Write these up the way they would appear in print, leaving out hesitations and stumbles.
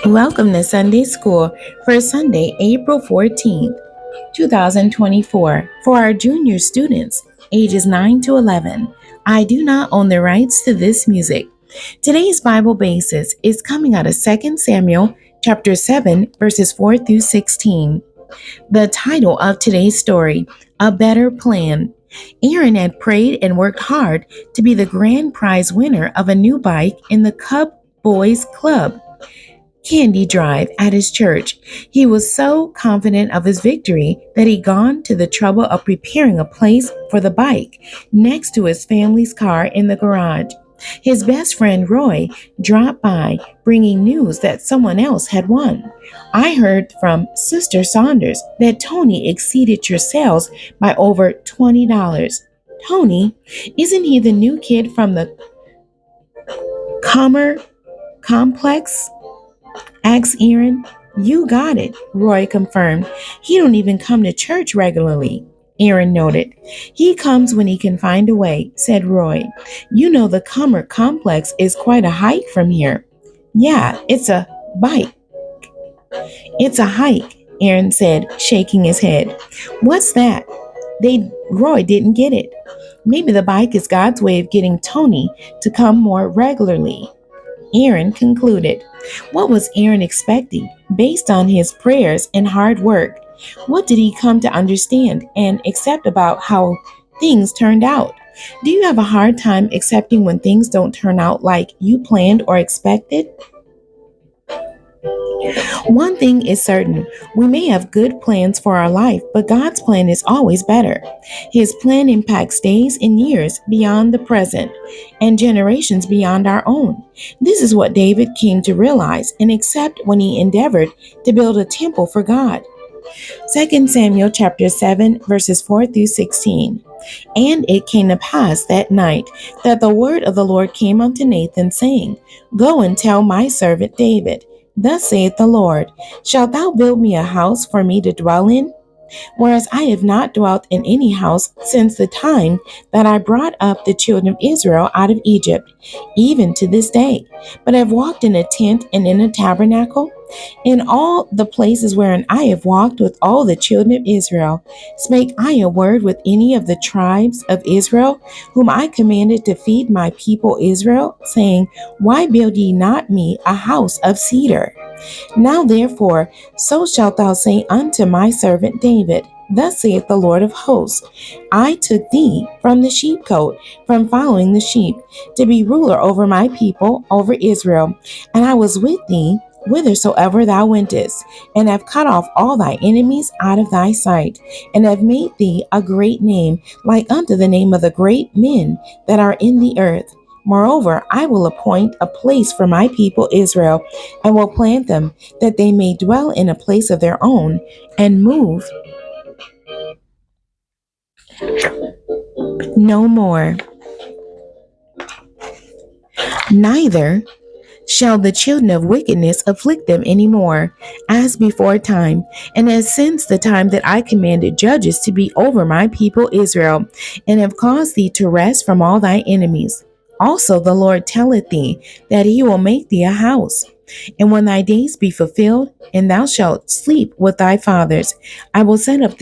Welcome to Sunday School for Sunday, April 14th, 2024, for our junior students, ages 9 to 11. I do not own the rights to this music. Today's Bible basis is coming out of 2 Samuel chapter 7, verses 4 through 16. The title of today's story, A Better Plan. Aaron had prayed and worked hard to be the grand prize winner of a new bike in the Cub Boys Club Candy Drive at his church. He was so confident of his victory that he'd gone to the trouble of preparing a place for the bike next to his family's car in the garage. His best friend Roy dropped by, bringing news that someone else had won. I heard from Sister Saunders that Tony exceeded your sales by over $20. Tony, isn't he the new kid from the Comer Complex? Asked Aaron. You got it, Roy confirmed. He don't even come to church regularly. Aaron noted. He comes when he can find a way, said Roy. You know the Comer Complex is quite a hike from here. Yeah, it's a bike. It's a hike, Aaron said, shaking his head. What's that? Roy didn't get it. Maybe the bike is God's way of getting Tony to come more regularly. Aaron concluded. What was Aaron expecting based on his prayers and hard work? What did he come to understand and accept about how things turned out? Do you have a hard time accepting when things don't turn out like you planned or expected? One thing is certain, we may have good plans for our life, but God's plan is always better. His plan impacts days and years beyond the present and generations beyond our own. This is what David came to realize and accept when he endeavored to build a temple for God. 2 Samuel chapter 7 verses 4 through 16. And it came to pass that night that the word of the Lord came unto Nathan, saying, Go and tell my servant David, Thus saith the Lord, Shalt thou build me a house for me to dwell in? Whereas I have not dwelt in any house since the time that I brought up the children of Israel out of Egypt, even to this day, but have walked in a tent and in a tabernacle. In all the places wherein I have walked with all the children of Israel, spake I a word with any of the tribes of Israel, whom I commanded to feed my people Israel, saying, Why build ye not me a house of cedar? Now therefore, so shalt thou say unto my servant David, Thus saith the Lord of hosts, I took thee from the sheepcote, from following the sheep, to be ruler over my people, over Israel. And I was with thee whithersoever thou wentest, and have cut off all thy enemies out of thy sight, and have made thee a great name, like unto the name of the great men that are in the earth. Moreover, I will appoint a place for my people Israel, and will plant them, that they may dwell in a place of their own, and move no more. Neither shall the children of wickedness afflict them any more, as before time, and as since the time that I commanded judges to be over my people Israel, and have caused thee to rest from all thy enemies. Also the Lord telleth thee that he will make thee a house. And when thy days be fulfilled, and thou shalt sleep with thy fathers, I will set up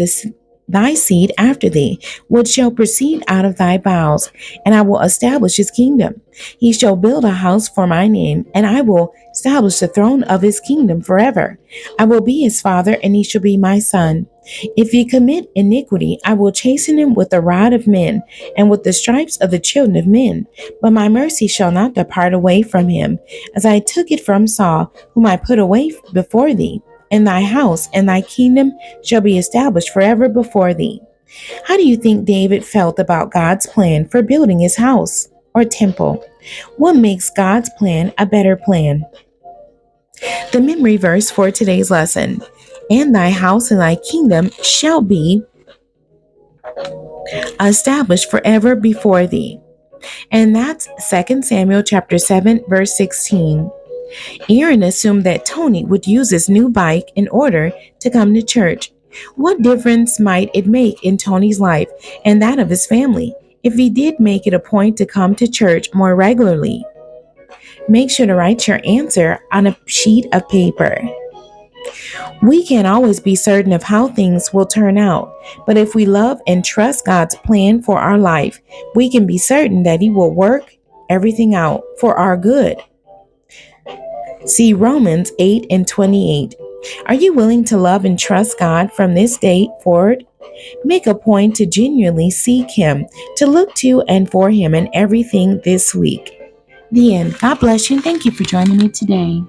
thy seed after thee, which shall proceed out of thy bowels, and I will establish his kingdom. He shall build a house for my name, and I will establish the throne of his kingdom forever. I will be his father, and he shall be my son. If he commit iniquity, I will chasten him with the rod of men, and with the stripes of the children of men. But my mercy shall not depart away from him, as I took it from Saul, whom I put away before thee. And thy house and thy kingdom shall be established forever before thee. How do you think David felt about God's plan for building his house or temple? What makes God's plan a better plan? The memory verse for today's lesson, and thy house and thy kingdom shall be established forever before thee. And that's 2 Samuel chapter 7, verse 16. Aaron assumed that Tony would use his new bike in order to come to church. What difference might it make in Tony's life and that of his family if he did make it a point to come to church more regularly? Make sure to write your answer on a sheet of paper. We can't always be certain of how things will turn out, but if we love and trust God's plan for our life, we can be certain that He will work everything out for our good. See Romans 8 and 28. Are you willing to love and trust God from this date forward? Make a point to genuinely seek Him, to look to and for Him in everything this week. The end. God bless you and thank you for joining me today.